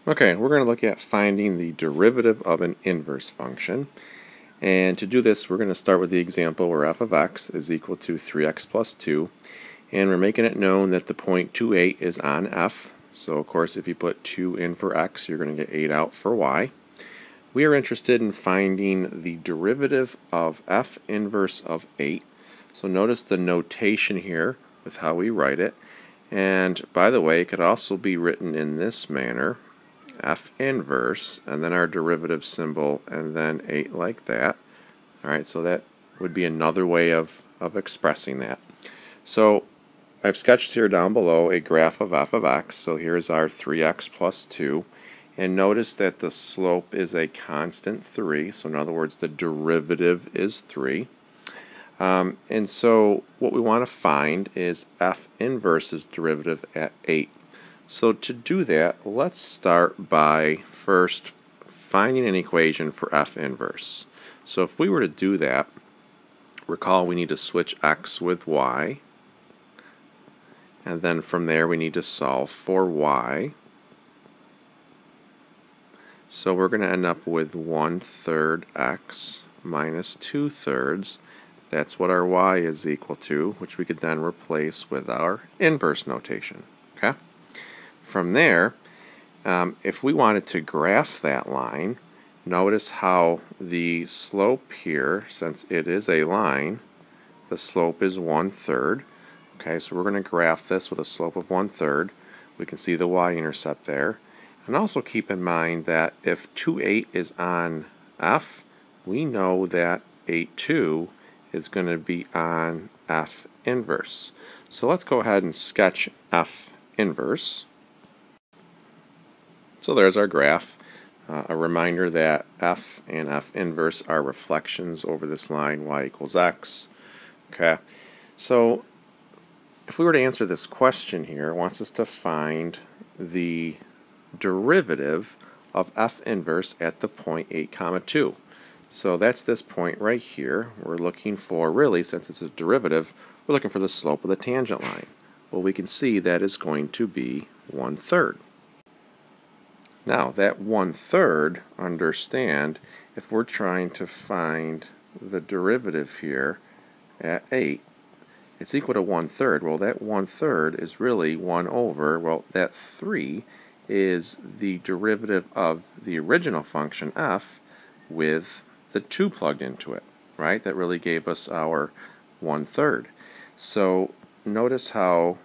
Okay, we're going to look at finding the derivative of an inverse function. And to do this, we're going to start with the example where f of x is equal to 3x plus 2. And we're making it known that the point 2, 8 is on f. So of course, if you put 2 in for x, you're going to get 8 out for y. We are interested in finding the derivative of f inverse of 8. So notice the notation here with how we write it. And by the way, it could also be written in this manner. F inverse, and then our derivative symbol, and then 8 like that. Alright, so that would be another way of expressing that. So I've sketched here down below a graph of f of x. So here's our 3x plus 2. And notice that the slope is a constant 3. So in other words, the derivative is 3. And so what we want to find is f inverse's derivative at 8. So to do that, let's start by first finding an equation for f inverse. So if we were to do that, recall we need to switch x with y, and then from there we need to solve for y. So we're going to end up with 1/3 x minus 2/3. That's what our y is equal to, which we could then replace with our inverse notation. Okay? From there, if we wanted to graph that line, notice how the slope here, since it is a line, the slope is 1/3. Okay, so we're going to graph this with a slope of 1/3. We can see the y-intercept there. And also keep in mind that if 2, 8 is on f, we know that 8, 2 is going to be on f inverse. So let's go ahead and sketch f inverse. So there's our graph. A reminder that f and f inverse are reflections over this line y equals x. Okay, so if we were to answer this question here, it wants us to find the derivative of f inverse at the point 8, 2. So that's this point right here. We're looking for, really, since it's a derivative, we're looking for the slope of the tangent line. Well, we can see that is going to be 1/3. Now, that 1/3, understand, if we're trying to find the derivative here at 8, it's equal to 1/3. Well, that 1/3 is really 1 over, well, that 3 is the derivative of the original function f with the 2 plugged into it, right? That really gave us our 1/3. So notice how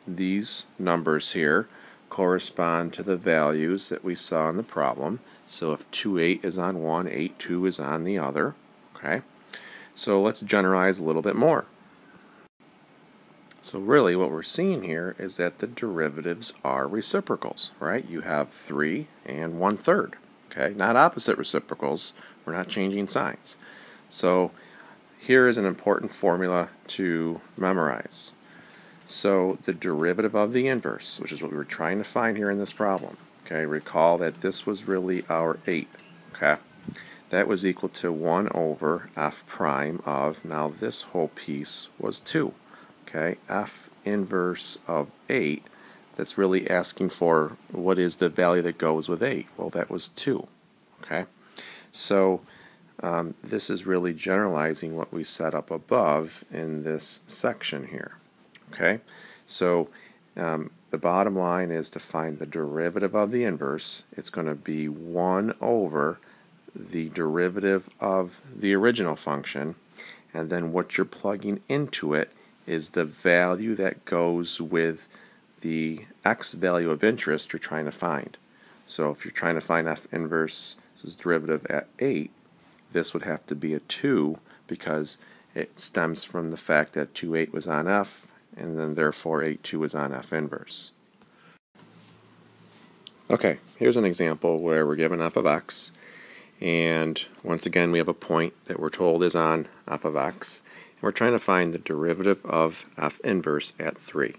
these numbers here correspond to the values that we saw in the problem. So if 2, 8 is on one, 8, 2 is on the other. Okay, so let's generalize a little bit more. So really what we're seeing here is that the derivatives are reciprocals, right? You have 3 and 1/3. Okay, not opposite reciprocals. We're not changing signs. So here is an important formula to memorize. So the derivative of the inverse, which is what we were trying to find here in this problem, okay, recall that this was really our 8, okay? That was equal to 1 over f prime of, now this whole piece was 2, okay? F inverse of 8, that's really asking for what is the value that goes with 8. Well, that was 2, okay? So this is really generalizing what we set up above in this section here. Okay, so the bottom line is to find the derivative of the inverse. It's going to be 1 over the derivative of the original function, and then what you're plugging into it is the value that goes with the x value of interest you're trying to find. So if you're trying to find f inverse's derivative at 8, this would have to be a 2 because it stems from the fact that 2, 8 was on f, and then therefore 8, 2 is on f inverse. Okay, here's an example where we're given f of x, and once again we have a point that we're told is on f of x, and we're trying to find the derivative of f inverse at 3.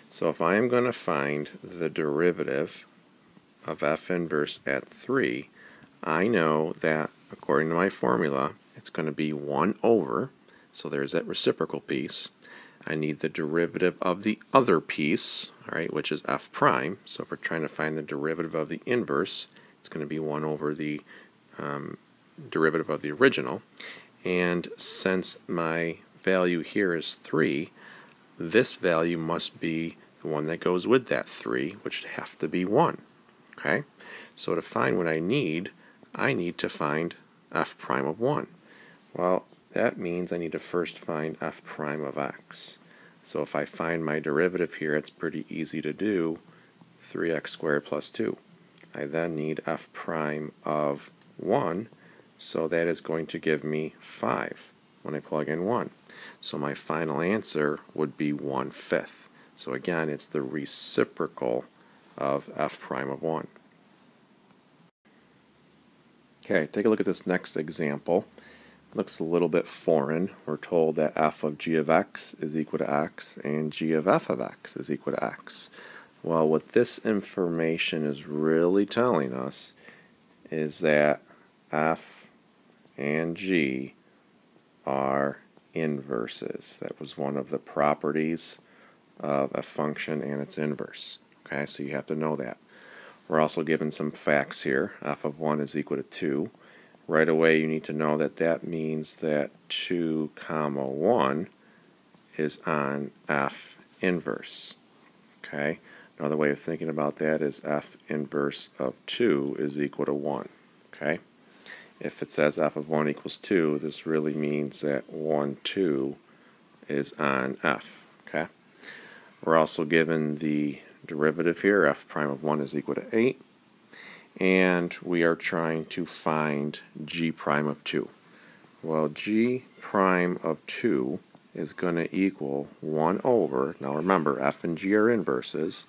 So if I am going to find the derivative of f inverse at 3, I know that according to my formula it's going to be 1 over, so there's that reciprocal piece. I need the derivative of the other piece, all right, which is f prime. So if we're trying to find the derivative of the inverse, it's going to be 1 over the derivative of the original. And since my value here is 3, this value must be the one that goes with that 3, which would have to be 1. Okay? So to find what I need to find f prime of 1. Well, that means I need to first find f prime of x. So if I find my derivative here, it's pretty easy to do, 3x squared plus 2. I then need f prime of 1, so that is going to give me 5 when I plug in 1. So my final answer would be 1/5. So again, it's the reciprocal of f prime of 1. Okay, take a look at this next example. Looks a little bit foreign. We're told that f of g of x is equal to x and g of f of x is equal to x. Well, what this information is really telling us is that f and g are inverses. That was one of the properties of a function and its inverse. Okay, so you have to know that. We're also given some facts here. F of 1 is equal to 2. Right away you need to know that that means that 2 comma 1 is on f inverse. Okay, another way of thinking about that is f inverse of 2 is equal to 1. Okay, if it says f of 1 equals 2, this really means that 1, 2 is on f. Okay, we're also given the derivative here, f prime of 1 is equal to 8, and we are trying to find g prime of 2. Well, g prime of 2 is going to equal 1 over, now remember, f and g are inverses,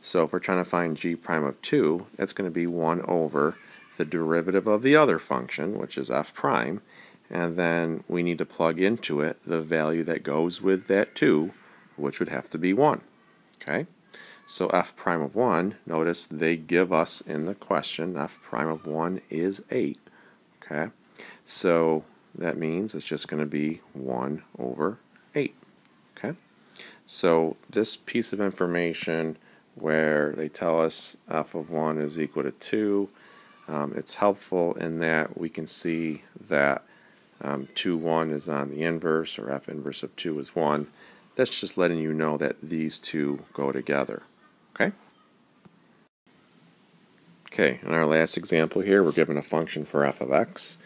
so if we're trying to find g prime of 2, that's going to be 1 over the derivative of the other function, which is f prime, and then we need to plug into it the value that goes with that 2, which would have to be 1. Okay? So f prime of 1, notice they give us in the question, f prime of 1 is 8. Okay? So that means it's just going to be 1 over 8. Okay? So this piece of information where they tell us f of 1 is equal to 2, it's helpful in that we can see that 2, 1 is on the inverse, or f inverse of 2 is 1. That's just letting you know that these two go together. Okay? Okay, in our last example here, we're given a function for f of x,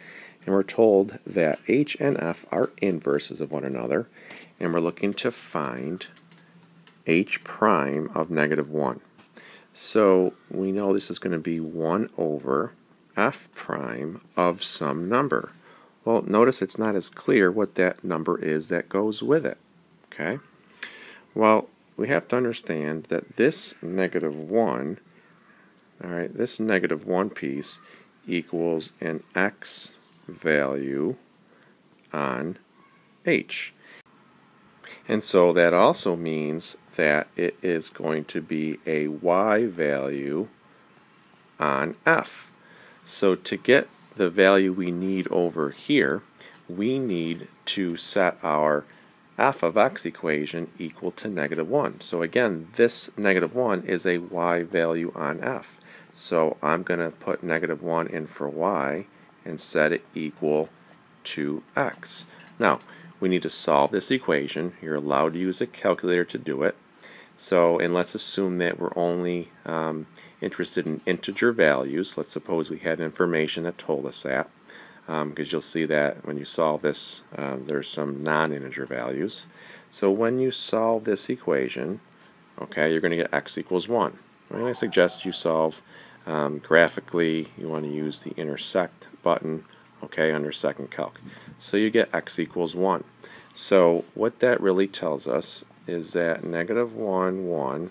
and we're told that h and f are inverses of one another, and we're looking to find h prime of negative 1. So we know this is going to be 1 over f prime of some number. Well, notice it's not as clear what that number is that goes with it. Okay? Well, we have to understand that this negative 1, all right, this negative 1 piece equals an x value on h. And so that also means that it is going to be a y value on f. So to get the value we need over here, we need to set our f of x equation equal to negative 1. So again, this negative 1 is a y value on f. So I'm going to put negative 1 in for y and set it equal to x. Now, we need to solve this equation. You're allowed to use a calculator to do it. So, and let's assume that we're only interested in integer values. Let's suppose we had information that told us that. Because you'll see that when you solve this, there's some non-integer values. So when you solve this equation, okay, you're going to get x equals 1. And I suggest you solve graphically. You want to use the intersect button, okay, under second calc. So you get x equals 1. So what that really tells us is that negative 1, 1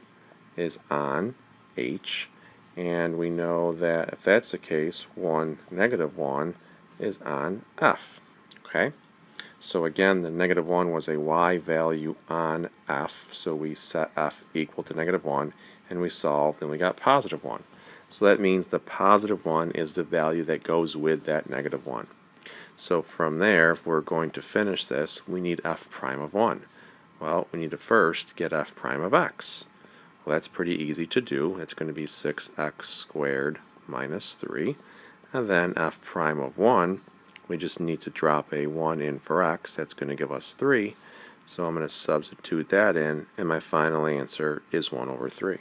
is on h, and we know that if that's the case, 1, negative 1 is on f. Okay? So again, the negative 1 was a y value on f, so we set f equal to negative 1, and we solved, and we got positive 1. So that means the positive 1 is the value that goes with that negative 1. So from there, if we're going to finish this, we need f prime of 1. Well, we need to first get f prime of x. Well, that's pretty easy to do. It's going to be 6x squared minus 3. And then f prime of 1, we just need to drop a 1 in for x. That's going to give us 3. So I'm going to substitute that in, and my final answer is 1 over 3.